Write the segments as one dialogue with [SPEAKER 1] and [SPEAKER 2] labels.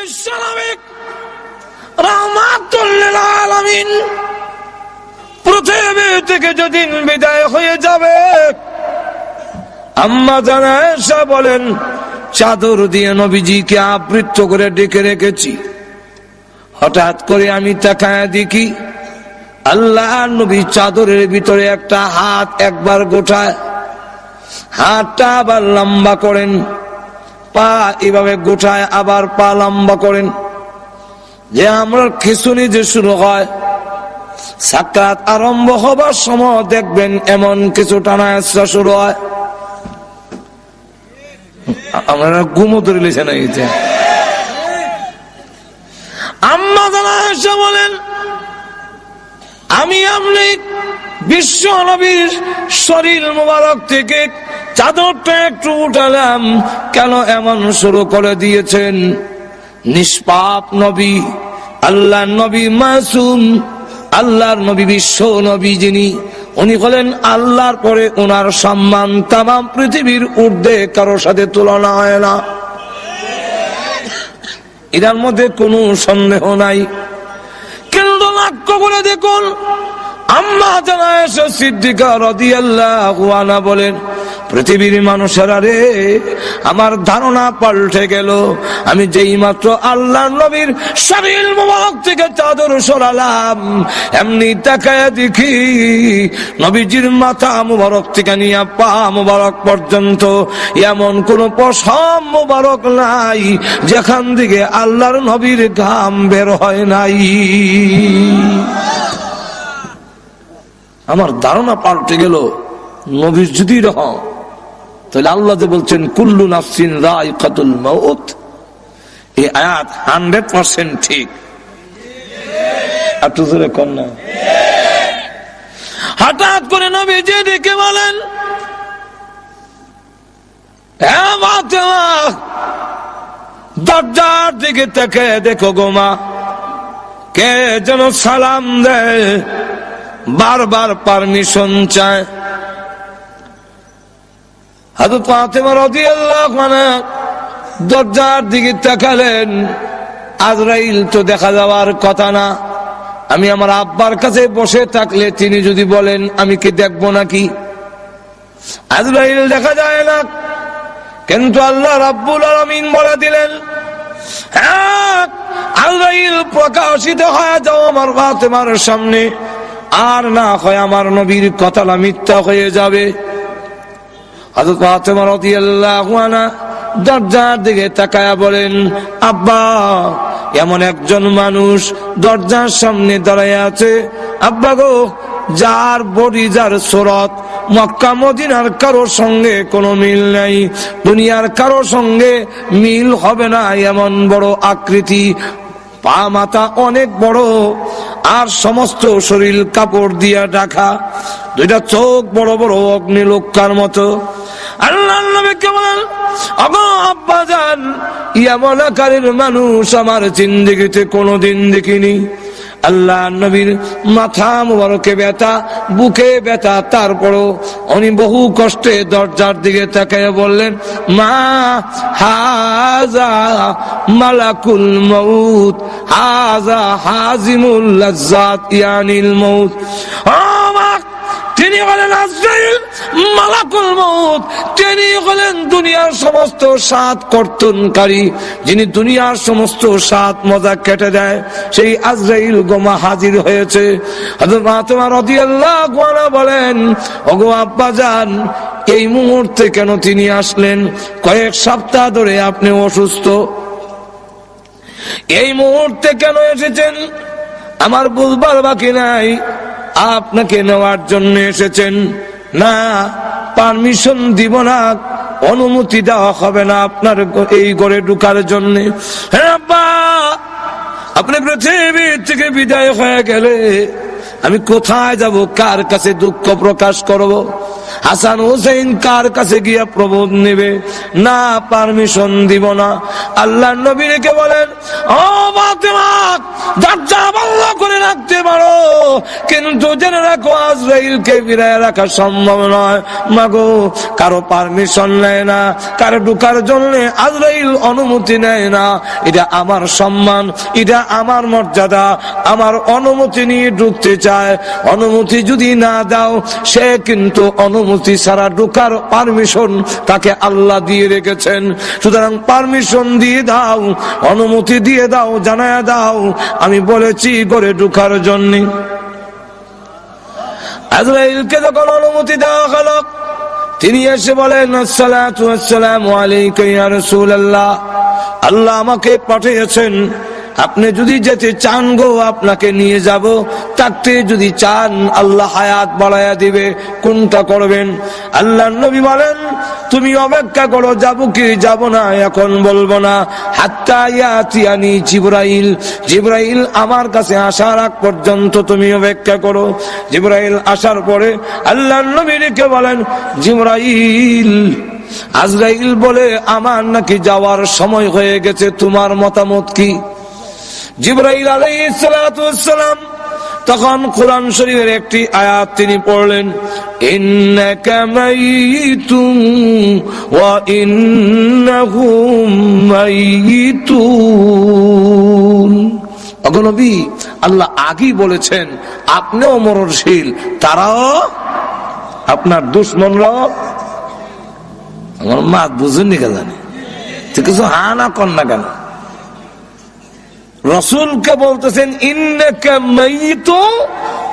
[SPEAKER 1] বিশ্বনবিক রাহমাতুল লিল আলামিন পৃথিবী থেকে যেদিন বিদায় হয়ে যাবে, আম্মা জান আয়েশা বলেন, চাদর দিয়ে নবীজিকে আবৃত করে ডেকে রেখেছি। হঠাৎ করে আমি তাকায়া দেখি আল্লাহ নবী চাদরের ভিতরে একটা হাত একবার গোটায়, হাতটা আবার লম্বা করেন, পা এভাবে গোটায় আবার পা লম্বা করেন। যে আমরা খিঁচুনি যে শুরু হয়, সাকরাত আরম্ভ হবার সময় দেখবেন এমন কিছু টানা আসা শুরু হয়। আমরা ঘুমো ধরে লিখে না গেছে। আম্মা জানা এসে বলেন, আমি আপনি বিশ্ব নবীর শরীর মুবারক থেকে চাদরটা একটু উঠালাম, কেন এমন শুরু করে দিয়েছেন? নিষ্পাপ নবী, আল্লাহর নবী মাসুম, আল্লাহর নবী বিশ্ব নবী যিনি, উনি হলেন আল্লাহর পরে ওনার সম্মান তামাম পৃথিবীর ঊর্ধ্বে কারো সাথে তুলনা হয় না, এর মধ্যে কোনো সন্দেহ নাই। কিন্তু লক্ষ্য করে দেখুন, আম্মা জান আয়েশা সিদ্দিকা রাদিয়াল্লাহু আনহা বলেন, পৃথিবীর মানুষেরা রে, আমার ধারণা পাল্টে গেল। আমি যেই মাত্র আল্লাহর নবীর শরীর মুবারক থেকে চাদর সরালাম, এমনি তাকায়া দেখি নবীজির মাথা মুবারক থেকে নিয়ে পা মুবারক পর্যন্ত এমন কোন পশম মুবারক নাই যেখান থেকে আল্লাহর নবীর ঘাম বের হয় নাই। আমার ধারণা পাল্টে গেল। নবীর যদি রহ, তাহলে আল্লাহ যে বলছেন কুল্লু নাফসিন যায়িকাতুল মাউত, এই আয়াত 100% ঠিক। একটু জোরে কর না। হঠাৎ করে নবীজি ডেকে বলেন, হে ফাতেমা, দরজার দিকে তাকে দেখো গো মা, কে যেন সালাম দেয়, বারবার পারমিশন চায়। হযরত ফাতেমা রাদিয়াল্লাহু আনহা দরজার দিকে তাকালেন, আজরাইল তো দেখা যাওয়ার কথা না। আমি আমার আব্বার কাছে বসে থাকলে তিনি যদি বলেন, আমি কি দেখবো নাকি? আজরাইল দেখা যায় না, কিন্তু আল্লাহ রাব্বুল আলামিন বলে দিলেন, হ্যাঁ আজরাইল প্রকাশিত হয়ে যাও আমার ফাতেমার সামনে, আর না হয় আমার নবীর কথাটা মিথ্যা হয়ে যাবে। হযরত ফাতেমা রাদিয়াল্লাহু আনহা দরজার দিকে তাকায়া বলেন, আব্বা, এমন একজন মানুষ দরজার সামনে দাঁড়ায় আছে, আব্বা গো, যার বডি, যার সুরত মক্কা মদিনার কারো সঙ্গে কোনো মিল নাই, দুনিয়ার কারো সঙ্গে মিল হবে না, এমন বড় আকৃতি, পা মাথা অনেক বড়, আর সমস্ত শরীর কাপড় দিয়া ঢাকা, দুইটা চোখ বড় বড় অগ্নিলোকার মতো। আল্লাহ নবীকে বলেন, ওগো আব্বা জান, এমন আকারের মানুষ আমার জিন্দেগিতে কোনোদিন দেখিনি। আল্লাহ নবীর মাথা মুবারকে ব্যথা, বুকে ব্যথা, তারপরও উনি বহু কষ্টে দরজার দিকে তাকিয়ে বললেন, মা হাযা মালাকুল মাউত, হাযা হাজিমুল লাজ্জাত ইয়ানিল মাউত। তিনি হলেন আজরাইল, মালাকুল মউত, তিনি হলেন দুনিয়ার সমস্ত স্বাদ কর্তনকারী, যিনি দুনিয়ার সমস্ত স্বাদ মজা কেটে দেয়, সেই আজরাইল গোমা হাজির হয়েছে। হযরত ফাতেমা রাদিয়াল্লাহু আনহা বলেন, ওগো আব্বা জান, এই মুহূর্তে কেন তিনি আসলেন? কয়েক সপ্তাহ ধরে আপনি অসুস্থ, এই মুহূর্তে কেন এসেছেন? আমার বুঝবার বাকি নাই, আপনাকে নেওয়ার জন্য এসেছেন। না, পারমিশন দিব না, অনুমতি দেওয়া হবে না আপনার এই ঘরে ঢুকার জন্য। হ্যাঁ আব্বা, আপনি পৃথিবী থেকে বিদায় হয়ে গেলে আমি কোথায় যাব, কার কাছে দুঃখ প্রকাশ করব? হাসান হুসাইন কার কাছে গিয়ে প্রবোধ নেবে? না, পারমিশন দিব না। আল্লাহ নবী রেখে বলেন, ও ফাতেমা, দরজা বন্ধ করে রাখতে পারো, কিন্তু জেনে রাখো আজরাইলকে ফিরায় রাখা সম্ভব নয়। মাগো, কারো পারমিশন নেয় না, কারো ঢুকার জন্য আজরাইল অনুমতি নেয় না। এটা আমার সম্মান, এটা আমার মর্যাদা, আমার অনুমতি নিয়ে ঢুকতে চায়। অনুমতি যদি না দাও, সে কিন্তু অনুমতি ছাড়া ঢুকার পারমিশন তাকে আল্লাহ দিয়ে রেখেছেন। সুতরাং পারমিশন দিয়ে দাও, অনুমতি দিয়ে দাও, জানায়া দাও আমি বলেছি ঘরে ঢুকার জন্য। আজরাইলকে যখন অনুমতি দেওয়া হলো, তিনি এসে বলেন, আসসালাতু ওয়াসসালামু আলাইকা ইয়া রাসূলুল্লাহ, আল্লাহ আমাকে পাঠিয়েছেন, আপনি যদি যেতে চান গো আপনাকে নিয়ে যাব, থাকতে যদি চান আল্লাহ হায়াত বাড়ায়া দিবে, কোনটা করবেন? আল্লাহ নবী বলেন, তুমি অপেক্ষা করো, যাবো কি যাব না এখন বলবো না, হাত্তা ইয়াতিয়ানি জিবরাইল, জিবরাইল আমার কাছে আসার আগ পর্যন্ত তুমি অপেক্ষা করো। জিবরাইল আসার পরে আল্লাহ নবী রেখে বলেন, জিবরাইল, আজরাইল বলে আমার নাকি যাওয়ার সময় হয়ে গেছে, তোমার মতামত কি? জিবরাইল আলাইহিস সালাতু ওয়াস সালাম তখন কোরআন শরীফের একটি আয়াত তিনি পড়লেন, ইন্নাকা মাইতুন ওয়া ইন্নাহুম মাইতুন। ওগো নবী, আল্লাহ আগেই বলেছেন আপনিও মরণশীল, তারাও, আপনার দুশমনরাও। আমার মা বুঝেননি কেন জানি, তুই কিছু হা না কর না কেন? রাসূলকে বলতেছেন ইন্নাকা মাইতুন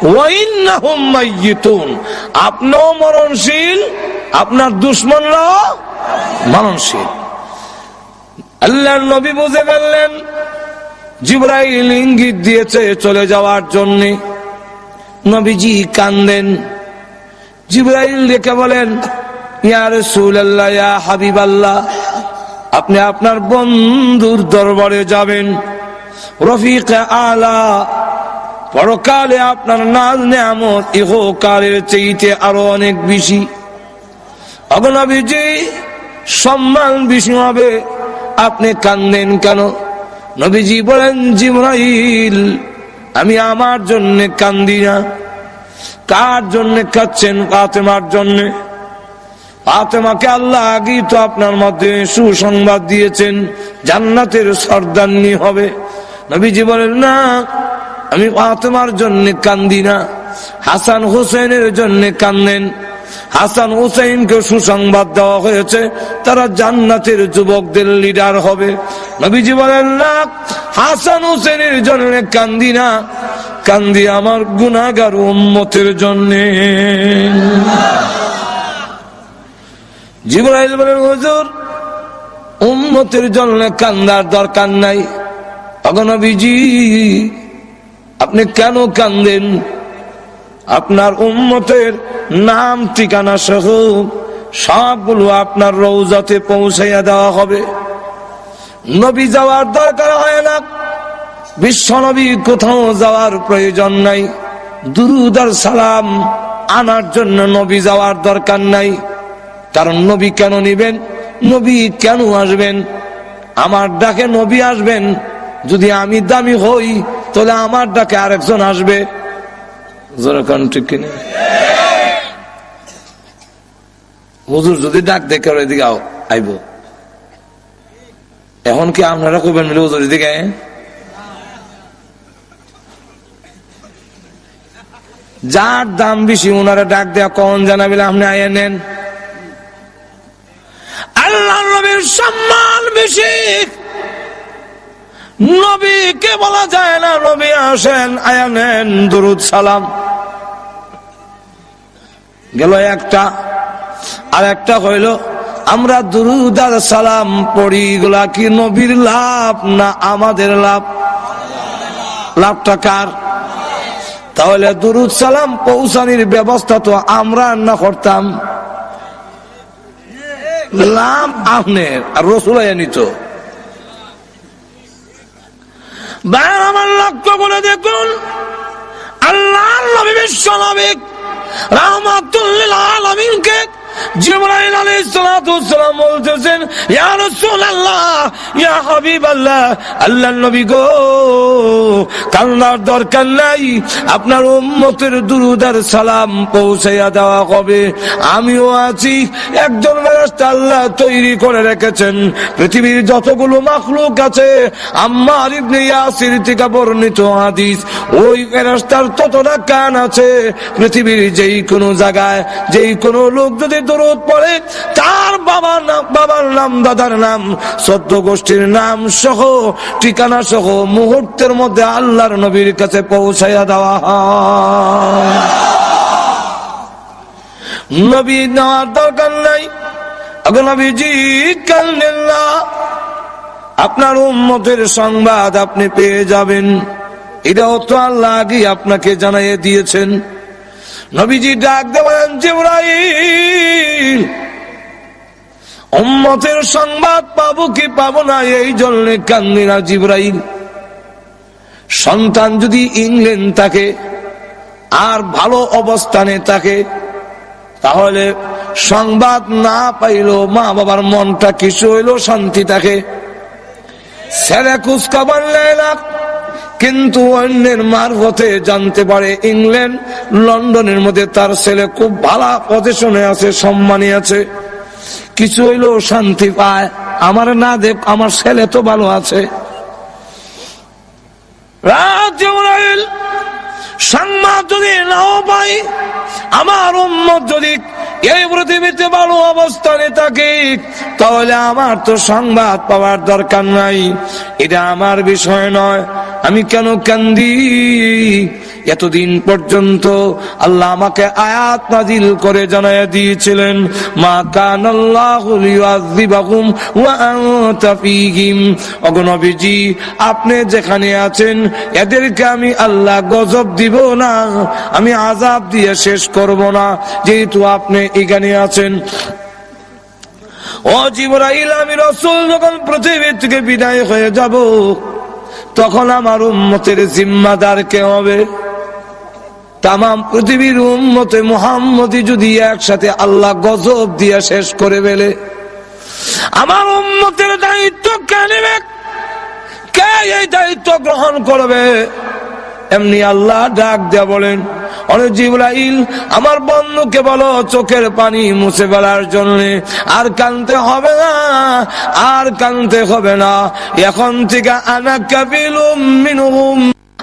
[SPEAKER 1] ওয়া ইন্নাহুম মাইতুন, আপনিও মরণশীল, আপনার দুশমনরাও মরণশীল। আল্লাহর নবী বুঝে ফেললেন জিবরাইল ইঙ্গিত দিয়েছে চলে যাওয়ার জন্য। নবীজি কান্দেন। জিবরাইল ডেকে বলেন, ইয়া রাসূলুল্লাহ, ইয়া হাবিবাল্লাহ, আপনি আপনার বন্ধুর দরবারে যাবেন, রফিকে আলা, পরকালে আপনার নাজ নেয়ামত ইহকালের চাইতে আরো অনেক বেশি। ওগো নবীজি, সম্মান বেশি হবে, আপনি কান্দেন কেন? নবীজি বলেন, জিবরাইল, আমি আমার জন্য কান্দি না। কার জন্য কাঁদছেন? ফাতেমার জন্য। ফাতেমাকে আল্লাহ আগেই তো আপনার মধ্যে সুসংবাদ দিয়েছেন, জান্নাতের সর্দারনি হবে। নবীজি বলেন, না, আমি ফাতেমার জন্য কান্দি না, হাসান হুসাইনের জন্য কান্দেন। হাসান হুসাইনকে সুসংবাদ দেওয়া হয়েছে, তারা জান্নাতের যুবকদের লিডার হবে। নবীজি বলেন, না, হাসান হুসাইনের জন্য কান্দি না, কান্দি আমার গুনাহগার উম্মতের জন্য। জিবরাইল বলেন, হুজুর, উম্মতের জন্য কান্দার দরকার নাই। ওগো নবীজি, আপনি কেন কান্দেন? আপনার উম্মতের নাম ঠিকানা সহ সবগুলো আপনার রওজাতে পৌঁছাইয়া দেওয়া হবে। নবী যাওয়ার দরকার হয় না, বিশ্ব নবী কোথাও যাওয়ার প্রয়োজন নাই, দুরূদ আর সালাম আনার জন্য নবী যাওয়ার দরকার নাই। কারণ নবী কেন নিবেন? নবী কেন আসবেন? আমার ডাকে নবী আসবেন। যদি আমি দামি হই, তাহলে আমার ডাকে আরেকজন আসবে। ঠিক কিনা? হুজুর যদি ডাক দেখে এদিকে আইব, এখন কি আপনারা কইবেন মিলে হুজুর এদিকে? যার দাম বেশি ওনারা ডাক দেয়া কখন জানাবিলে আপনি আয়া নেন। আল্লাহ নবীর সম্মান বেশি, নবীকে বলা যায় না নবী আসেন, আয়া নেন, দুরুদ সালাম গেল একটা। আর একটা হইল আমরা দুরুদ আর সালাম পড়ি, এগুলা কি নবীর লাভ না আমাদের লাভ? লাভটা কার? তাহলে দুরুদ সালাম পৌঁছানির ব্যবস্থা তো আমরা না করতাম, লাভ আপনার আর রসুল নিত। আমার লক্ষ্য করে দেখুন, আল্লাহ নবী বিশ্ব নবী রাহমাতুল লিল আলামিনকে জিবরাইল আলাইহিস সালাতু ওয়াস সালাম বলতেছেন, ইয়া রাসূলুল্লাহ, ইয়া হাবিবাল্লাহ, আল্লাহর নবী গো, কান্নার দরকার নাই, আপনার উম্মতের দুরূদ আর সালাম পৌঁছাইয়া দেওয়া হবে। আমিও আছি, একজন ফেরেশতা আল্লাহ তৈরি করে রেখেছেন। পৃথিবীর যতগুলো মাখলুক আছে, আম্মার ইবনে ইয়াসির থেকে বর্ণিত হাদিস, ওই ফেরেশতার ততটা কান আছে, পৃথিবীর যেই কোনো জায়গায় যেই কোনো লোক যদি দরুদ পড়ে, তার বাবার নাম, দাদার নাম, 14 গোষ্ঠীর নাম সহ, ঠিকানা সহ মুহূর্তের মধ্যে আল্লাহর নবীর কাছে পৌঁছাইয়া দেওয়া হয়। নবী নেওয়ার দরকার নাই। নবীজি কান্দেন না, আপনার উম্মতের সংবাদ আপনি পেয়ে যাবেন, এটাও তো আল্লাহ আগে আপনাকে জানাইয়ে দিয়েছেন। নবীজি ডাক দেবেন, জিবরাইল, উম্মতের সংবাদ পাবো কি পাবো না, এই জন্য কান্দি না জিবরাইল। সন্তান যদি ইংল্যান্ড থাকে আর ভালো অবস্থানে থাকে, তাহলে সংবাদ না পাইলেও মা বাবার মনটা কিছু হইল শান্তি থাকে। ছেলে কুচকাবার নেয় না, কিন্তু অন্যের মারফতে জানতে পারে ইংল্যান্ড লন্ডনের মধ্যে তার ছেলে খুব ভালো পজিশনে আছে, সম্মানী আছে, কিছু হইলেও শান্তি পায়। আমার না দেখ, আমার ছেলে তো ভালো আছে। সংবাদ যদি নাও পাই, আমার উম্মত যদি এই পৃথিবীতে ভালো অবস্থানে থাকে, তাহলে আমার তো সংবাদ পাওয়ার দরকার নাই, এটা আমার বিষয় নয়। আমি কেন কান্দি? এতদিন পর্যন্ত আল্লাহ আমাকে আয়াত নাজিল করে জানাইয়া দিয়েছিলেন, মা কানাল্লাহু লিয়ুযিবাহুম ওয়া আনতা ফীহিম। ওগো নবীজি, আপনি যেখানে আছেন এদেরকে আমি আল্লাহ গজব দিব না, আমি আযাব দিয়ে শেষ করব না, যেহেতু আপনি এখানে আছেন। ও জিবরাইল, আমি রাসূল যখন পৃথিবী থেকে বিদায় হয়ে যাব, তখন আমার উম্মতের জিম্মাদার কে হবে? তাম পৃথিবীর উম্মতে মুহাম্মদী যদি একসাথে আল্লাহ গজব দিয়ে শেষ করে ফেলে, আমার উম্মতের দায়িত্ব কে নেবে? কে এই দায়িত্ব গ্রহণ করবে? এমনি আল্লাহ ডাক দেয়া বলেন, অনেক জিবরাইল, আমার বন্ধুকে বলো চোখের পানি মুছে ফেলার জন্য। আর কানতে হবে না, আর কানতে হবে না, এখন থেকে আনা কাবিলুম মিনহুম,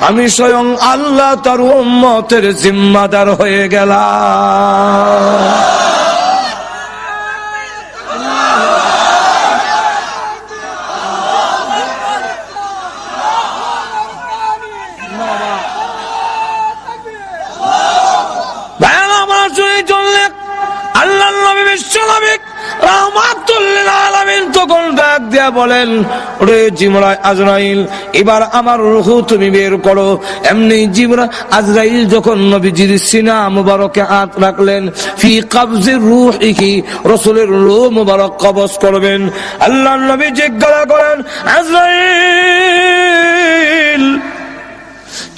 [SPEAKER 1] আমি স্বয়ং আল্লাহ তার উম্মতের জিম্মাদার হয়ে গেলাম। আল্লাহর নবী বিশ্বনবী রাহমাতুল লিল আলামিন তখন ডাক দিয়া বলেন, ওরে আজরাইল, এবার আমার রূহ তুমি বের করো। এমনি আজরাইল যখন নবীজির সিনা মুবারকে হাত রাখলেন, ফি কবজির রূহিহি, রাসূলের রূহ মুবারক কবজ করবেন। আল্লাহর নবী জিজ্ঞাসা করেন, আজরাইল,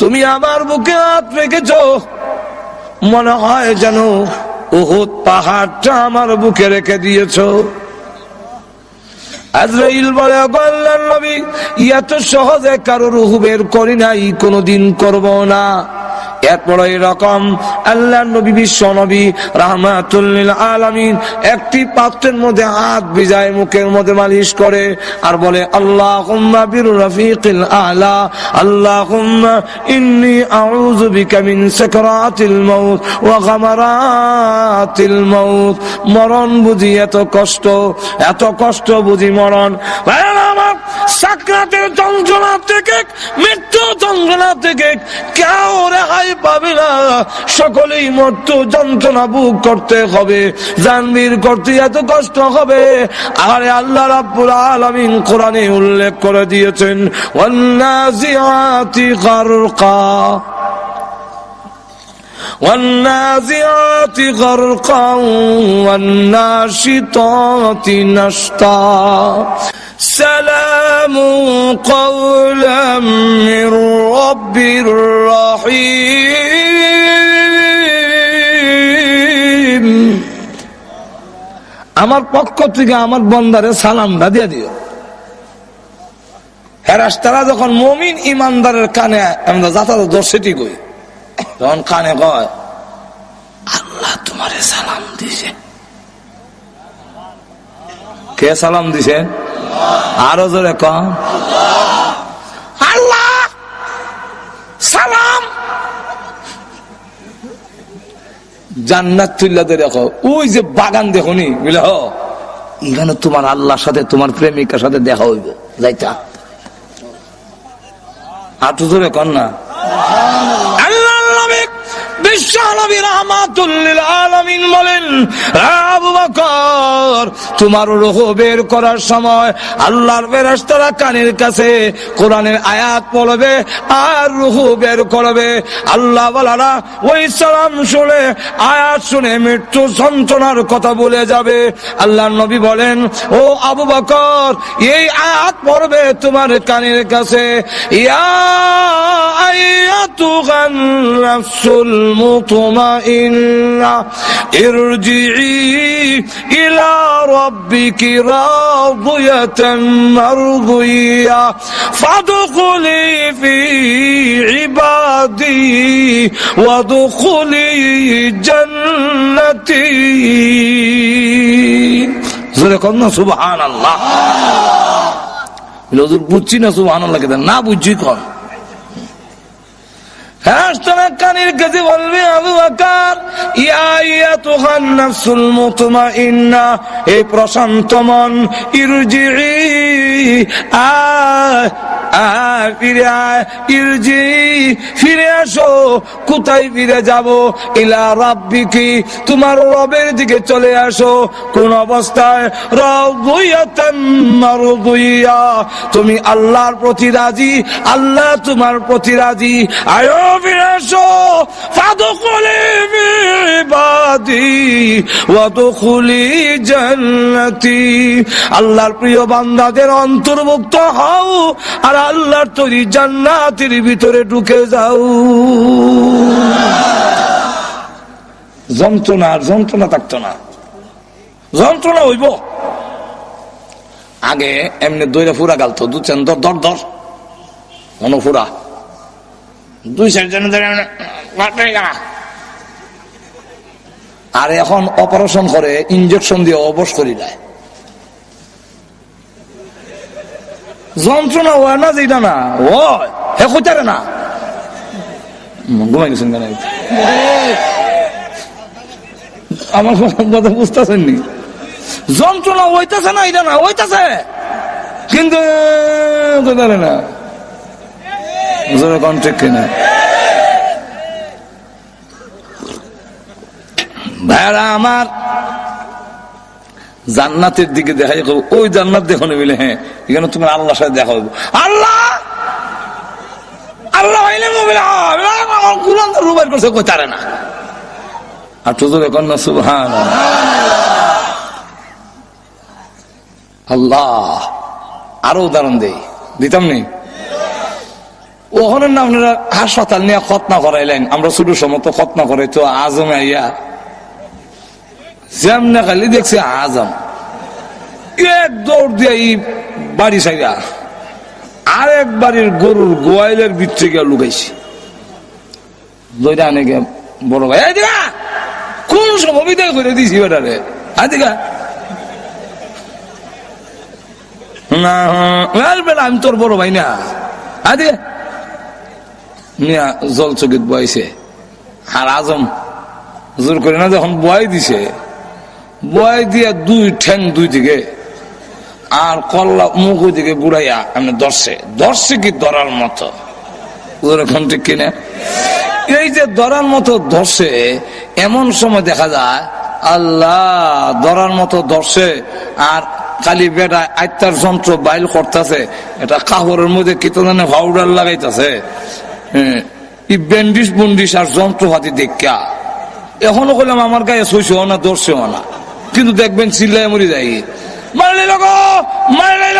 [SPEAKER 1] তুমি আমার বুকে হাত রেখেছো, মনে হয় যেন উহুদ পাহাড়টা আমার বুকে রেখে দিয়েছো। আজরাইল বলে, আল্লাহর নবী, এত সহজে কারো রূহ বের করি নাই, কোনদিন করব না। এরপর এরকম আল্লাহর নবী বিশ্ব নবী রাহমাতুল লিল আলামিন একটি পাত্রের মধ্যে হাত ভিজায় মুখের মধ্যে মালিশ করে আর বলে, আল্লাহুম্মা বির রাফিকিল আলা, আল্লাহুম্মা ইন্নী আউযু বিকা মিন সাকরাতিল মাউত ওয়া গামারাতিল মাউত। মরণ বুঝি এত কষ্ট বুঝি মরণ। আমার সাকরাতের যন্ত্রণা থেকে, মৃত্যু যন্ত্রণা থেকে কেউ রেহাই পাবে না, সকলেই মৃত্যু যন্ত্রণা বুক করতে হবে, জানবীর করতে এত কষ্ট হবে। আরে আল্লাহ রাব্বুল আলামিন কোরআনে উল্লেখ করে দিয়েছেন, ওয়ান্নাজিআতি গারকা والنازعات غرقا والناشطات نشطا سلام قولا من رب رحيم আমার পক্ষ থেকে আমার বন্দারে সালামটা দিয়ে দিও। ফেরেশতারা যখন মুমিন ইমানদারের কানে আমরা যাতায়াত দর্শিটি কই, তখন কানে কয় আল্লাহ তোমারে সালাম দিছে। কে সালাম দিছে? আরো জোরে কন আল্লাহ সালাম। জান্নাত তুল্লা দেখো, ওই যে বাগান দেখনি বুঝলে, এখানে তোমার আল্লাহর সাথে তোমার প্রেমিকার সাথে দেখা হইব, যাইতা আটু ধরে কন না। বিশ্ব নবী রাহমাতুল লিল আলামিন বলেন, আবু বকর তোমার রূহ বের করার সময় আল্লাহর ফেরেশতারা কানের কাছে কোরআনের আয়াত পড়বে আর রূহ বের করবে। আল্লাহ ওয়ালারা ওই সালাম শুনে, আয়াত শুনে মৃত্যু যন্ত্রণার কথা ভুলে যাবে। আল্লাহর নবী বলেন, ও আবু বকর এই আয়াত পড়বে তোমার কানের কাছে, ইয়া আইয়াতুহান নাফসুল মুতমাইন্না ইরজিই ইলা রাব্বিকি রাদিয়াতান মারদিয়া ফাদখুলি ফি ইবাদি ওয়াদখুলি জান্নাতি। জোরে কোন সুবহানাল্লাহ। হুজুর বুঝছি না সুবহানাল্লাহ কেন না বুঝছি কোন কানের কাছে বলবে, আবু বকর ইয়া আইয়াতুহান নাফসুল মুতমাইন্না, এই প্রশান্ত মন, ইরজিই ফিরে আয়, ইরজিই ফিরে আসো। কোথায় ফিরে যাব? ইলা রাব্বিকি তোমার রবের দিকে চলে আসো। কোন অবস্থায়? রাদিয়াতান মারদিয়া তুমি আল্লাহর প্রতি রাজি, আল্লাহ তোমার প্রতি রাজি। আয়ো ফিরে আসো, ফাদখুলি ফি ইবাদি ওয়াদখুলি জান্নাতি। আল্লাহর প্রিয় বান্দাদের অন্তর্ভুক্ত হও আর আল্লাহর তৈরি জান্নাতের ভিতরে ঢুকে যাও। যন্ত্রণা আর যন্ত্রণা থাকতো না, যন্ত্রণা হইব। আগে এমনি দইরা ফুরা গালতো, দু চান দর দর দর ফুরা দুই চার জন, আর এখন অপারেশন করে ইনজেকশন দিয়ে অবশ করি দেয়। যন্ত্রণা হয় না যেটা না ওই হে কইতারে না, ঘুমাই গেছেন কেন? আমার কথা বুঝতেছেন নি? যন্ত্রণা হইতেছে না, এটা না হইতেছে কিন্তু কইতারে না। ঠিক কিনা ভাইরা আমার? জান্নাতের দিকে দেখা যাবে, ওই জান্নাত দেখো না মিলে, হ্যাঁ এখানে তোমার আল্লাহর সাথে দেখা হবে। আল্লাহ আল্লাহ রুবাই করছে কইতারে না। আর তো এখন না সুবহানাল্লাহ। আল্লাহ আরো উদাহরণ দিতাম নি। ওখানে না আপনারা হাসপাতাল নিয়ে খতনা করাইলেন, আমরা ছোট সময় তো খতনা করাই তো আজমে আইয়া যেমনে খালি দেখছি আজম এক দৌড় দিয়ে বাড়ি সাইরা আরেক বাড়ির গরুর গোয়াইলের ভিতরে গিয়ে লুকাইছি। দইটা আনে গে বড় ভাই দিকা কোন সময় বিদায় করে দিছি বেটারে, দিকা না বেটা আমি তোর বড় ভাই না, দিকা নিয়া জল চকিত বয়াইছে। আর আজম জোর করে না যখন বয়াই দিছে, বয়াই দিয়া দুই ঠ্যাং দুই দিকে আর কল্লা মুখ ওই দিকে বুড়াইয়া আমি ধরছে কি ধরার মতো। এখন ঠিক কিনা? এই যে ধরার মতো ধরছে, এমন সময় দেখা যায় আল্লাহ ধরার মতো ধরছে আর খালি বেটা আত্মার যন্ত্র বাইল করতেছে, এটা কাপড়ের মধ্যে কি তো জানে পাউডার লাগাইতেছে, ব্যান্ডিস বন্ডিস আর যন্ত্রপাতি দেখা। এখনো কইলাম আমার গায়ে সইছেও না ধরছেও না, কিন্তু দেখবেন চিল্লায় মরি যাই, মারলে লোক মারলে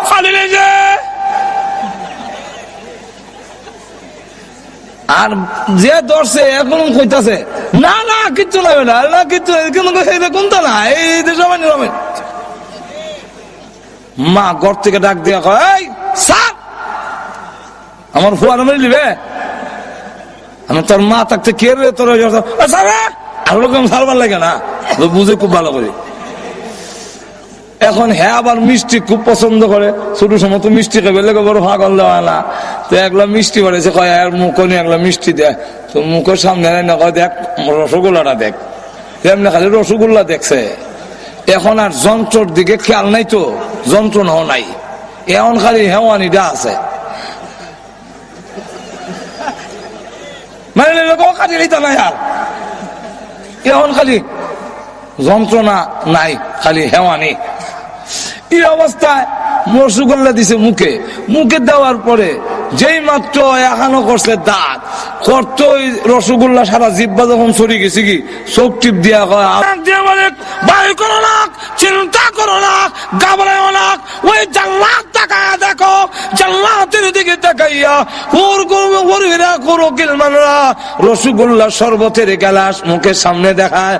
[SPEAKER 1] খালি আর যে ধরছে এখন কইতাছে না না কিচ্ছু লাগবে না, না কিচ্ছু কোনটা না, এই সময় নিরাময়। মা ঘর থেকে ডাক দিয়া কয় স্যার আমার ফুয়ার মেরে নিবে। আমি তোর মা থাকতে কে রে তোর আর রকম সারবার লাগে না, বুঝে খুব ভালো করে। এখন হ্যাঁ আবার মিষ্টি খুব পছন্দ করে, ছোট সময় তো মিষ্টি খাবে লেগে বড় ভাগল দেওয়া না, তো একলা মিষ্টি বাড়িয়েছে কয় আর মুখ নিয়ে একলা মিষ্টি দেয়, তো মুখের সামনে না কয় দেখ রসগোল্লাটা দেখ, এমনি খালি রসগোল্লা দেখছে। এখন আর যন্ত্রর দিকে খেয়াল নাই, তো যন্ত্রণাও নাই, এখন খালি হেওয়ানিটা আছে। মানে কাজে নিত নাই আর, এখন খালি যন্ত্রণা নাই, খালি হেওয়ানি। এই অবস্থায় রসগোল্লা দিছে মুখে, মুখে দেওয়ার পরে যেই মাত্র এখানো করছে দাঁত করতো, ওই রসগোল্লা সারা জিব্বা যখন সরে গেছে কি চোখ টিপ দিয়া বলে ভয় করো না, চিন্তা করো না, ঘাবড়াও না, ওই জান্নাত তাকায়া দেখো, জান্নাতের দিকে তাকাইয়া রসগোল্লা শরবতের গ্লাস মুখের সামনে দেখায়,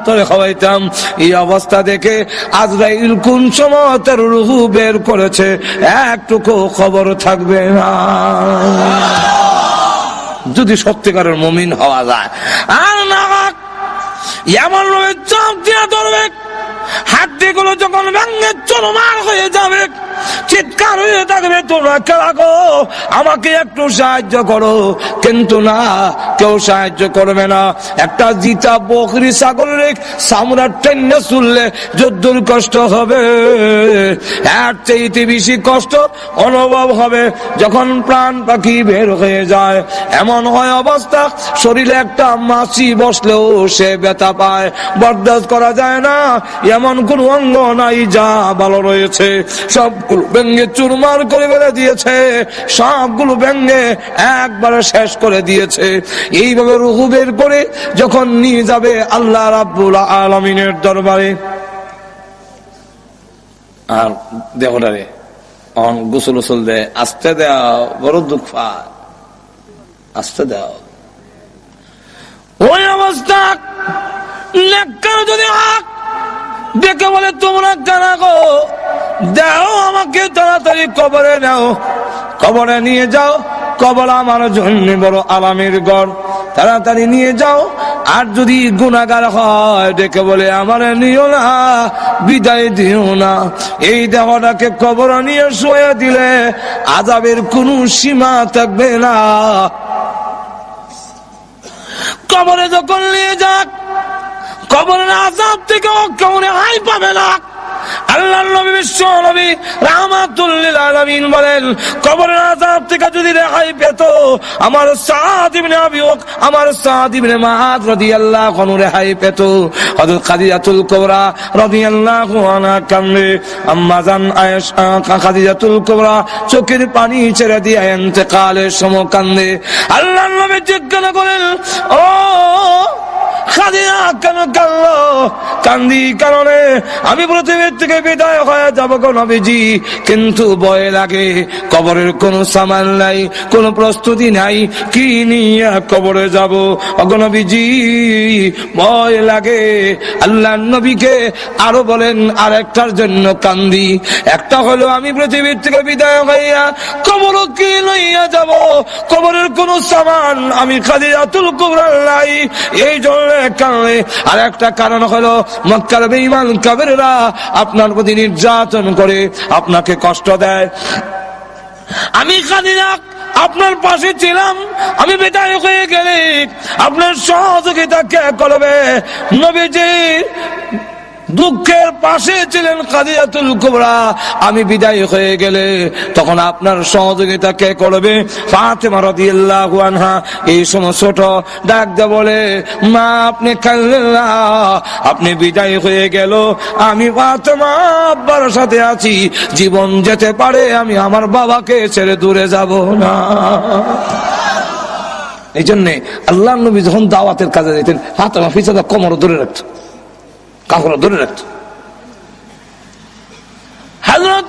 [SPEAKER 1] তোরে খাওয়াইতাম। এই অবস্থা দেখে আজরাইল কোন সময় তার রূহ বের করেছে একটুকু খবর থাকবে না, যদি সত্যিকারের মুমিন হওয়া যায়। আর না এমন চাপ দিয়া ধরবে, হাড্ডিগুলো যখন ভেঙে চলমার হয়ে যাবে, চিৎকার হয়ে থাকবে তোমরা খেলা গো আমাকে একটু সাহায্য করো, কিন্তু না কেউ সাহায্য করবে না। একটা জিতা বকরি ছাগলের চামড়া টেনে চুললে যদ্দুর কষ্ট হবে, এর চাইতে বেশি কষ্ট অনুভব হবে যখন প্রাণ পাখি বের হয়ে যায়। এমন হয় অবস্থা শরীরে একটা মাছি বসলেও সে ব্যথা পায়, বরদাস্ত করা যায় না। এমন কোন অঙ্গ নাই যা ভালো রয়েছে, সবগুলো ভেঙে চুরমার করে ফেলে দিয়েছে, সবগুলো ভেঙে একবারে শেষ করে দিয়েছে। এইভাবে রূহ বের করে যখন নিয়ে যাবে আল্লাহ রাব্বুল আলামিনের দরবারে, আর দেখো রে গোসল গোসল দে, আস্তে দাও, বড় দুঃখ পায়, আস্তে দাও। ওই অবস্থা যদি দেখে বলে তোমরা কেন গো দাও আমাকে তাড়াতাড়ি কবরে নাও, কবরে নিয়ে যাও, কবর আমার জন্য বড় আরামের ঘর, তাড়াতাড়ি নিয়ে যাও। আর যদি গুনাহগার হয় ডেকে বলে আমার নিও না, বিদায় দিও না। এই দেহটাকে কবর নিয়ে শুয়ে দিলে আযাবের কোনো সীমা থাকবে না। কবরে যখন নিয়ে যাক, কবরের আযাব থেকে কেউ রেহাই পাবে না। আল্লাহর নবী বিশ্ব নবী রাহমাতুল লিল আলামিন বলেন, কবরের আযাব থেকে যদি রেহাই পেত আমার সাদ ইবনে আবি আমার সাদ ইবনে মুআয রাদিয়াল্লাহু আনহু রেহাই পেত। হযরত খাদিজাতুল কুবরা রাদিয়াল্লাহু আনহা কান্দে, আম্মা জান আয়েশা খাদিজাতুল কুবরা চোখের পানি ছেড়ে দিয়ে ইন্তেকালের সময় কান্দে। আল্লাহর নবী জিজ্ঞাসা করেন, ও খাদিজা কেন কাঁদলো? কান্দি কারণে আমি পৃথিবীর থেকে বিদায় হয়ে যাবো গো নবীজি, কিন্তু ভয় লাগে, কবরের কোনো সামান নাই, কোনো প্রস্তুতি নাই, কি নিয়ে কবরে যাব গো নবীজি, ভয় লাগে। আল্লাহ নবীকে আরো বলেন আরেকটার জন্য কান্দি, একটা হলো আমি পৃথিবীর থেকে বিদায় হইয়া কবর কি লইয়া যাব, কবরের কোনো সামান আমি খাদিজাতুল কুবরা নাই, এই জন্য কারণে। আর একটা কারণ হলো মক্কার বেঈমান কাফেররা আপনার প্রতি নির্যাতন করে, আপনাকে কষ্ট দেয়। আমি খাদিজা আপনার পাশে ছিলাম, আমি বিদায় হয়ে গেলে আপনার সহযোগিতা কে করবে? নবীজি দুঃখের পাশে ছিলেন খাদিজাতুল কুবরা, আমি বিদায় হয়ে গেলে তখন আপনার সহযোগিতা কে করবে? ফাতেমা রাদিয়াল্লাহু আনহা এই সময় ছোট ডাক দিয়ে বলে, মা আপনি কাঁদলেন না, আপনি বিদায় হয়ে গেল, আমি ফাতেমা আব্বার সাথে আছি, জীবন যেতে পারে আমি আমার বাবাকে ছেড়ে দূরে যাব না। এই জন্যে আল্লাহর নবী যখন দাওয়াতের কাজে যেতেন ফাতেমা পিছনে কোমর ধরে রাখত, কাপড় ধরে রাখত। হযরত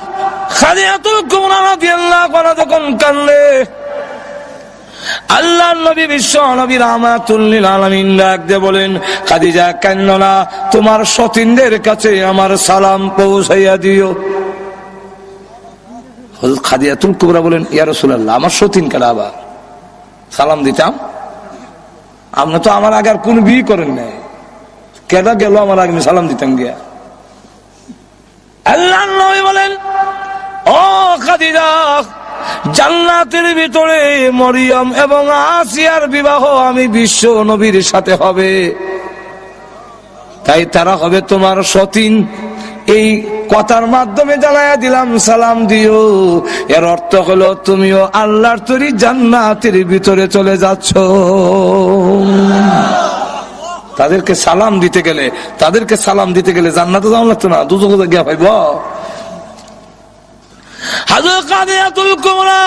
[SPEAKER 1] খাদিজাতুল কুবরা রাদিয়াল্লাহু আনহা যখন কাঁদলে আল্লাহ নবী বিশ্ব নবী রাহমাতুল লিল আলামিন ডাক দিয়ে বলেন, খাদিজা কান্নো না, তোমার সতীনদের কাছে আমার সালাম পৌঁছাইয়া দিও। হযরত খাদিজাতুল কুবরা বলেন, ইয়া রাসূলুল্লাহ, আমার সতীন কারা আবার সালাম দিতাম? আপনি তো আমার আগে আর কোন বিয়ে করেন নাই, কেডা গেল আমার আগে সালাম দিতাম গিয়া? আল্লাহ নবী বলেন, ও খাদিজা, জান্নাতের ভিতরে মরিয়ম এবং আসিয়ার বিবাহ আমি বিশ্ব নবীর সাথে হবে, তাই তারা হবে তোমার সতীন। এই কথার মাধ্যমে জানাইয়া দিলাম সালাম দিও। এর অর্থ হলো তুমিও আল্লাহর তৈরি জান্নাতের ভিতরে চলে যাচ্ছ। তাদেরকে সালাম দিতে গেলে জান্নাতে যাওয়া লাগতো না, দুজকে গিয়া পাইব। হযরত খাদিজাতুল কুবরা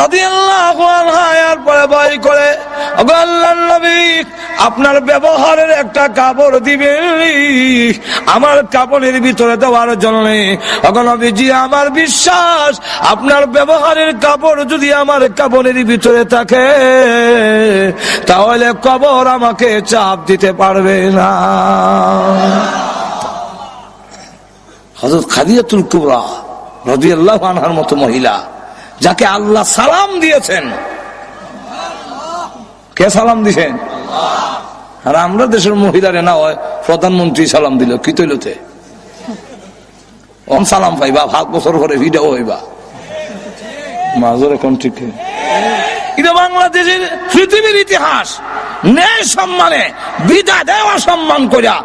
[SPEAKER 1] রাদিয়াল্লাহু আনহা এর পরে ভয় করে, ওগো আল্লাহর নবী, আপনার ব্যবহারের একটা কাপড় দিবেন আমার কাপড়ের ভিতরে দেওয়ার জন্য। ওগো নবীজি, আমার বিশ্বাস আপনার ব্যবহারের কাপড় যদি আমার কাপড়ের ভিতরে থাকে তাহলে কবর আমাকে চাপ দিতে পারবে না। হযরত খাদিজাতুল কুবরা রাদিয়াল্লাহু আনহার মতো মহিলা, যাকে আল্লাহ সালাম দিয়েছেন। কে সালাম দিয়েছেন? আর আমরা দেশের মহিলারে না হয় প্রধানমন্ত্রী সালাম দিল, কি তৈলতে অন সালাম পাইবা 7 বছর পরে ভিডিও হইবা মাজর। এখন ঠিক এটা বাংলাদেশের পৃথিবীর ইতিহাস। ন্যায় সম্মানে বিদায় দেওয়া সম্মান করিয়া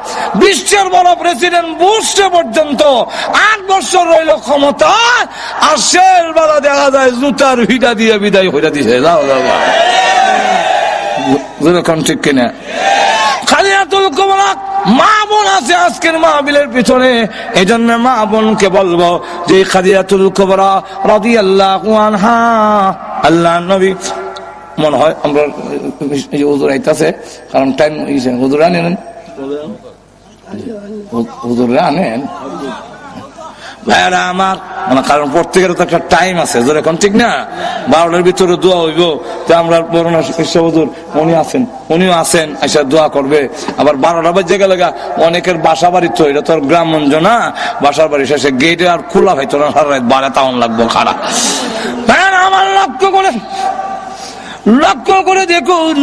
[SPEAKER 1] বিশ্বের বড় প্রেসিডেন্ট বুশ পর্যন্ত 8 বছর রইল ক্ষমতা, আর শেষ বেলা দেখা যায় জুতার ভিটা দিয়ে বিদায় হইয়া দিছে। যাও ঠিক কিনা? খাদিজাতুল কুবরা মা বোন আছে আজকের মাহফিলের পিছনে, এই জন্য মা বোনকে বলবো যে খাদিজাতুল কুবরা রাদিয়াল্লাহু আনহা, আল্লাহ নবী, মনে হয় আমরা হুজুর আইতাছে, কারণ টাইম হুজুর আনেন, হুজুররা আনেন ভাইরা আমার, মানে কারণ প্রত্যেকের তো একটা টাইম আছে, এখন ঠিক না? 12টার ভিতরে দোয়া হইব, তো আমরা বরুণা হুজুর উনিও আছেন, এসে দোয়া করবে। আবার 12টা বাজে গেলে অনেকের বাসা বাড়ি, তো এটা তো গ্রামগঞ্জ না, বাসার বাড়ি শেষে গেটে আর খোলা হইতো না, সারা রাত 12 তাওন লাগবো খারাপ। ভাইরা আমার, লক্ষ্য করে দেখুন,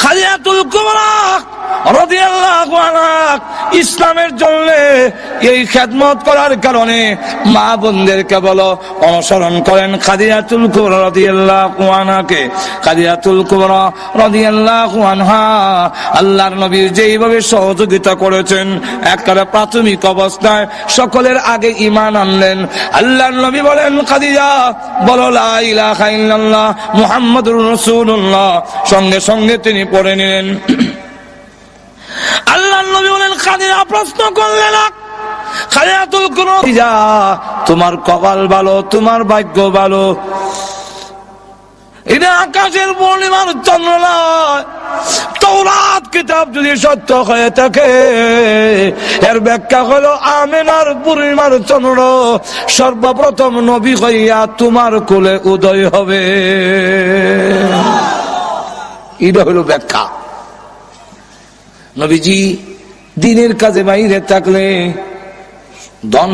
[SPEAKER 1] খাদিজাতুল কুবরা রাদিয়াল্লাহু আনহা ইসলামের জন্য এই খেদমত করার কারণে মা বোনদেরকে বলো অনুসরণ করেন খাদিজাতুল কুবরা রাদিয়াল্লাহু আনহাকে। খাদিজাতুল কুবরা রাদিয়াল্লাহু আনহা আল্লাহর নবী যেইভাবে সহযোগিতা করেছেন, একেবারে প্রাথমিক অবস্থায় সকলের আগে ঈমান আনলেন। আল্লাহর নবী বলেন, খাদিজা বলো লা ইলাহা ইল্লাল্লাহ মুহাম্মাদুর রাসূলুল্লাহ, সঙ্গে সঙ্গে তিনি পড়ে নিলেন। আল্লাহর নবী বলেন, খাদিজা প্রশ্ন করলেন, খাদিজাতুল কুবরা, তোমার কপাল ভালো, তোমার ভাগ্য ভালো, এটা আকাশের পূর্ণিমার চন্দ্র নয়। তাওরাত কিতাব যদি সত্য হয়ে থাকে, এর ব্যাখ্যা হলো আমিনার পূর্ণিমার চন্দ্র সর্বপ্রথম নবী হইয়া তোমার কোলে উদয় হবে। এটা হলো ব্যাখ্যা। নবীজি দিনের কাজে বাইরে থাকলে ধন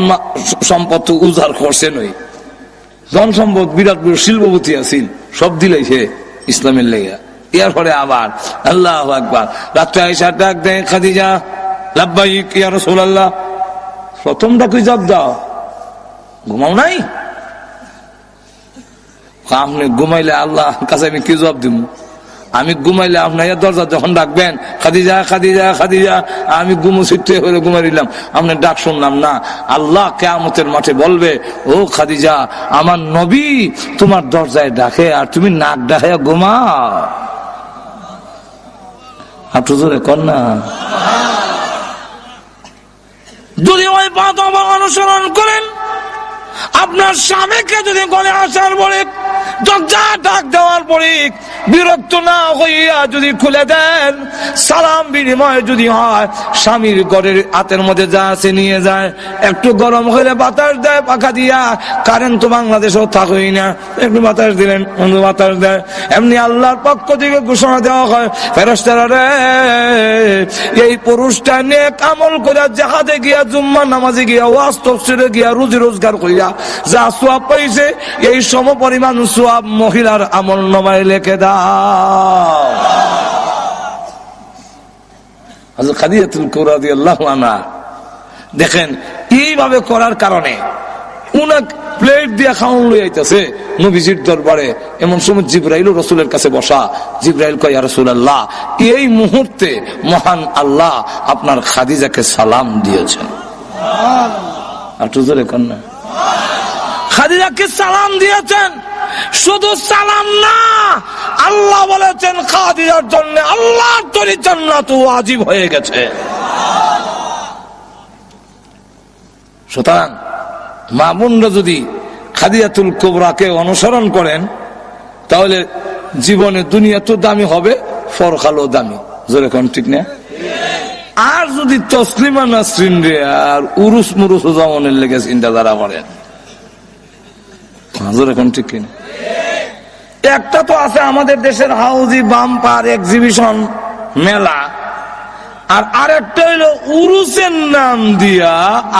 [SPEAKER 1] সম্পদ উজাড় করছে নই, ধন সম্পদ বিরাট বড় শিল্পপতি আছিল, সব দিলাইছে ইসলামের লেগা। এরপরে আবার আল্লাহু আকবার, রাত্রে আয়েশা ডাক দেয়, খাদিজা লাব্বাইক ইয়া রাসূলুল্লাহ, প্রথম ডাকুই জবাব দাও, ঘুমাও নাই? আপনি ঘুমাইলে আল্লাহ কাছে আমি কি জবাব দিব? আমি ঘুমাইলে আপনার দরজা যখন ডাকবেন, খাদিজা খাদিজা খাদিজা, আমি ঘুমো ছুটতে হলে ঘুমাই দিলাম, আপনার ডাক শুনলাম না। আল্লাহ কিয়ামতের মাঠে বলবে, ও খাদিজা, আমার নবী তোমার দরজায় ডাকে আর তুমি নাক ডাকে ঘুমাও। আপনি জোরে কর না। যদি ওই পথ অনুসরণ করেন, আপনার স্বামীকে যদি গলে আসার পরে দরজা ডাক দেওয়ার পরে বিরক্ত না হইয়া যদি খুলে দেন, সালাম বিনিময় যদি হয়, স্বামীর ঘরের হাতের মধ্যে যা আছে নিয়ে যায়, একটু গরম হইলে বাতাস দেয় পাখা দিয়া, কারেন্ট তো বাংলাদেশেও থাকই না, একটু বাতাস দিলেন বাতাস দেয়। এমনি আল্লাহর পক্ষ থেকে ঘোষণা দেওয়া হয়, ফেরেশতারা রে, এই পুরুষটা নেক আমল করে জাহাজে গিয়া, জুম্মা নামাজে গিয়া, ওয়াজ তাফসীরে গিয়া, রুজি রোজগার কইরা যা সওয়াব পাইছে, এই সম পরিমাণ সওয়াব মহিলার আমল নামায় লিখে দাও। হযরত খাদিজাতুল কুবরা রাদিয়াল্লাহু আনহা দেখেন এইভাবে করার কারণে উনাক প্লেট দিয়া খাওয়ান লই আইতাছে নবীজির দরবারে। এমন সময় জিবরাইল রাসূলের কাছে বসা। জিবরাইল কয়, ইয়া রাসূলুল্লাহ, এই মুহূর্তে মহান আল্লাহ আপনার খাদিজাকে সালাম দিয়েছেন। আর তো জোরে কোন না, খাদিজাকে সালাম দিয়েছেন। শুধু সালাম না, আল্লাহ বলেছেন খাদিজার জন্য আল্লাহর তরি জান্নাত ওয়াজিব হয়ে গেছে। সুতরাং মা বোনরা যদি খাদিজাতুল কুবরাকে অনুসরণ করেন, তাহলে জীবনে দুনিয়া তো দামি হবে, পরকালও দামি। জোরে কোন ঠিক না? আর যদি তসলিমা নাসরিন রে আর উরুস মুরুস জামানের লেগে চিন্তা ধারা করেন, জোরে কোন ঠিক কিনা? একটা তো আছে আমাদের দেশের হাউজি বাম্পার এক্সিবিশন মেলা, আর আরেকটা হইলো উরুসের নাম দিয়া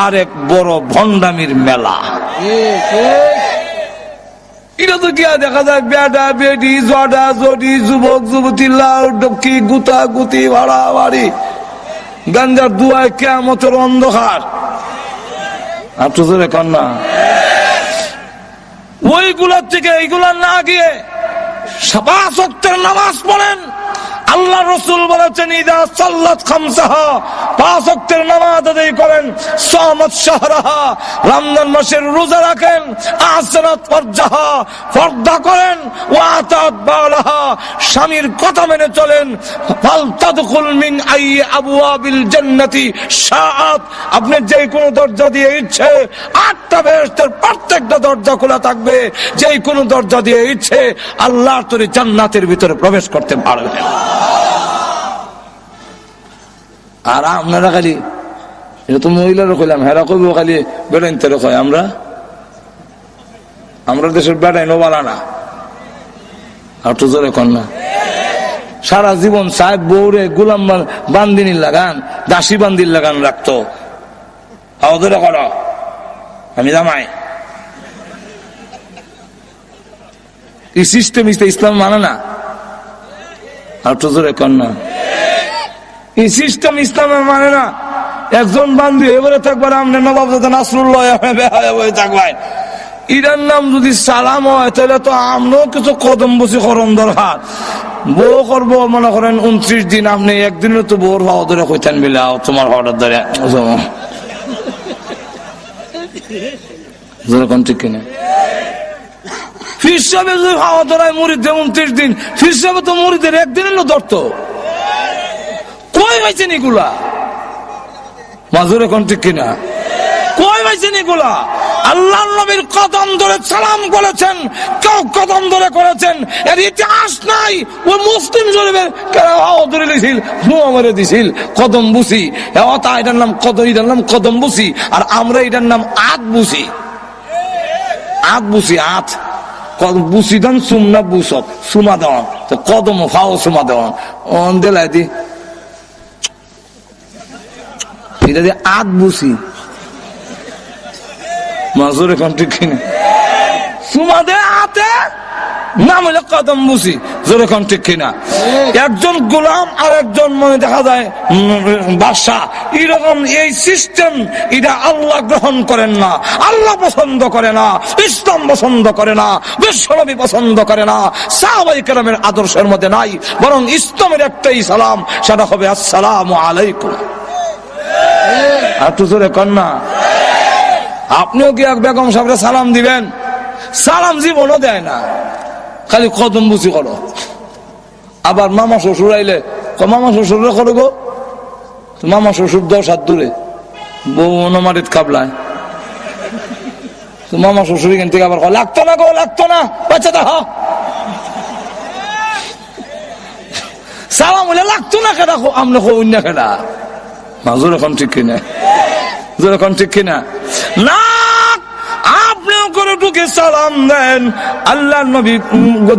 [SPEAKER 1] আরেক বড় ভণ্ডামির মেলা। এটা তো কি দেখা যায়, বেটা বেটি, জডা জডি, যুবক যুবতী, লাউ ডকি, গুতা গুতি, ভাড়া বাড়ি, গাঞ্জার দুয়ায় কিয়ামতের অন্ধকার। আর তো জোরে কর না, ওইগুলোর থেকে এইগুলা না গিয়ে 5 ওয়াক্তের নামাজ পড়েন। আল্লাহ রাসূল বলেছেন, ইদা সাল্লাত খামসাহা, 5 ওয়াক্তের নামাজ আদায় করেন, সামাত শাহরাহা, রমজান মাসের রোজা রাখেন, আহসানাত ফারজাহা, পর্দা করেন, ওয়া আতাত বালাহা, স্বামীর কথা মেনে চলেন, ফাল তাদখুল মিন আই আবওয়াবিল জান্নাতি শাআত, আপনি যে কোনো দরজা দিয়ে ইচ্ছে 8টা বেহেশতের প্রত্যেকটা দরজা খোলা থাকবে, যে কোনো দরজা দিয়ে ইচ্ছে আল্লাহর তরি জান্নাতের ভিতরে প্রবেশ করতে পারবেন। আর আপনারা খালি এটা তো মহিলারও কইলাম, হেরা কইব খালি বেড়াইতে কয়, আমরা দেশের বেড়াই নোবালা না। আর তো জোরে কন না, সারা জীবন সাহেব বউরে গোলাম বান্দিনীর লাগান, দাসী বান্দির লাগান রাখতো। ধরে কর, আমি জামাই, এই সিস্টেম ইসলাম মানে না। আর তো জোরে কন না, এই সিস্টেম ইসলামে মানে না। একজন বান্ধবী এবারে থাকবার আমনে নবাব নাসরুল্লাহ থাকবেন, ইরার নাম যদি সালাম হয়, তাহলে তো আমরাও কিছু কদম বসি করন দরকার। বউ করবো মনে করেন 29 দিন, আপনি একদিনে তো বউর ভাও ধরে কইতেন বিলা তোমার হঠাৎ ধরে ঠিক কিনা। ফির সাহেব যদি ভাওয়া ধরায় মুড়িদে 29 দিন, ফির সাহেব তো মুড়িদের একদিন এলো ধরতো। কই পাইছেন এগুলা? মাজুরে কোন ঠিক কিনা? কই পাইছেন এগুলা? আল্লাহ নবীর কদম ধরে সালাম করেছেন, কেউ কদম ধরে করেছেন, এর ইতিহাস নাই। ওই মুসলিম শরীফের ধরে দিছিল, মুয়া মেরে দিছিল, কদম বুসি। এটার নাম এটার নাম কদম বুসি, আর আমরা এটার নাম আত বুসি। আত বুসি, আত বুসি দেন সুমনা বুসত, সুমা দেওয়ান, তো কদম ফাও সুমা দেওয়ান দেলাই দি, এটা দিয়ে আত বুসি। মাজুর এখন ঠিক কিনা? সুমা দে আতে নাম হইলে কদম বুসি। জোর এখন ঠিক কিনা? একজন গোলাম আর একজন মনে দেখা যায় বাদশা, এরকম এই সিস্টেম এটা আল্লাহ গ্রহণ করেন না, আল্লাহ পছন্দ করে না, ইসলাম পছন্দ করে না, বিশ্বনবী পছন্দ করে না, সাহাবায়ে কেরামের আদর্শের মধ্যে নাই। বরং ইসলামের একটাই সালাম, সেটা হবে আসসালামু আলাইকুম। আর তো জোরে কন্যা, আপনিও কি এক বেগম সাহেবরা সালাম দিবেন? সালাম জীবনও দেয় না, খালি কদম বুঝি করো। আবার মামা শ্বশুর আইলে মামা শ্বশুরে করো গো, মামা শ্বশুর 10 হাত দূরে, বউ অনমারিত কাবলায়, মামা শ্বশুর এখান থেকে আবার লাগতো না গো, লাগতো না, বাচ্চা দা সালাম হলে লাগতো না কেনা আমরা অন্য কেনা মাজুর এখন ঠিক কিনা এখন ঠিক কিনা না আপনিও করে ঢুকে সালাম দেন। আল্লাহ নবী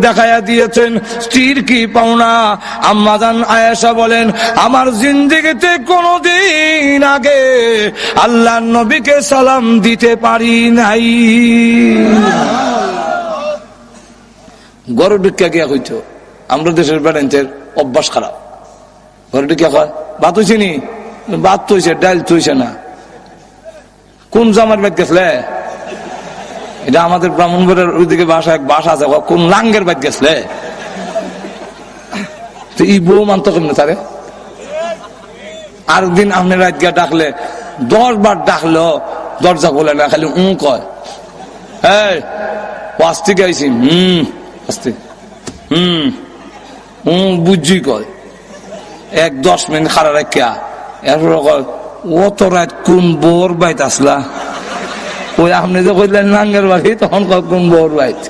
[SPEAKER 1] দেখাইয়া দিয়েছেন স্ত্রীর কি পাওনা। আম্মা জান আয়েশা বলেন আমার জিন্দেগিতে কোনদিন আগে আল্লাহ নবীকে সালাম দিতে পারি নাই। গরু ঢুকিয়া গিয়া হইতো আমরা দেশের বেড়াইতের অভ্যাস খারাপ। ঘরে ঢুকিয়া কয় ভাত হইছে নি? ভাত তো হইছে, ডাল তো হইছে না। কোন জামার বাদ গেছলে? এটা আমাদের ব্রাহ্মণবাড়ির ওইদিকে ভাষা এক ভাষা আছে, কোন লাঙ্গের বাদ গেছলে? তো এই বউ মানত কেমনে তারে? আর দিন আপনি রাত গিয়া ডাকলে 10 বার ডাকলেও দরজা খোলে না, খালি কয় এই আস্তে গাইছি আস্তে বুঝছি কয় 1-10 মিনিট খারা রাখিয়া এরপর কয় ও তো রাত কোন বোর বাইত আসলা? ওই আপনি যে কইলেন লাঙ্গের বাড়ি তখন কয় কোন বোর বাইত।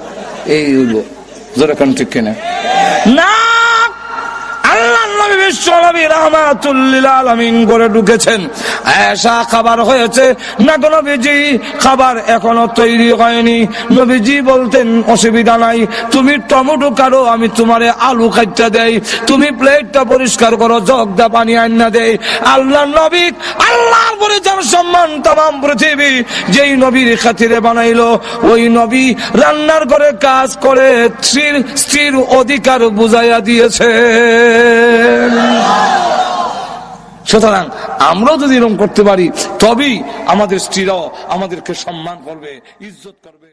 [SPEAKER 1] এই হইলো জোরে কোন ঠিক কিনা না। আল্লাহ নবী বিশ্ব নবী রাহমাতুল লিল আলামিন করে ঢুকেছেন। আয়েশা খাবার হয়েছে না গো নবীজি? খাবার এখনো তৈরি হয়নি। নবীজি বলতেন অসুবিধা নাই, তুমি টমেটো কাটো, আমি তোমারে আলু কাটটা দেই, তুমি প্লেটটা পরিষ্কার করো, জগদা পানি আন্না দেই। আল্লাহ নবী আল্লাহর পরে যার সম্মান তাম পৃথিবী যেই নবীর খাতিরে বানাইলো, ওই নবী রান্নার করে কাজ করে স্ত্রীর অধিকার বুঝাইয়া দিয়েছে। সুতরাং আমরাও যদি এরকম করতে পারি তবেই আমাদের স্ত্রীরাও আমাদেরকে সম্মান করবে, ইজ্জত করবে।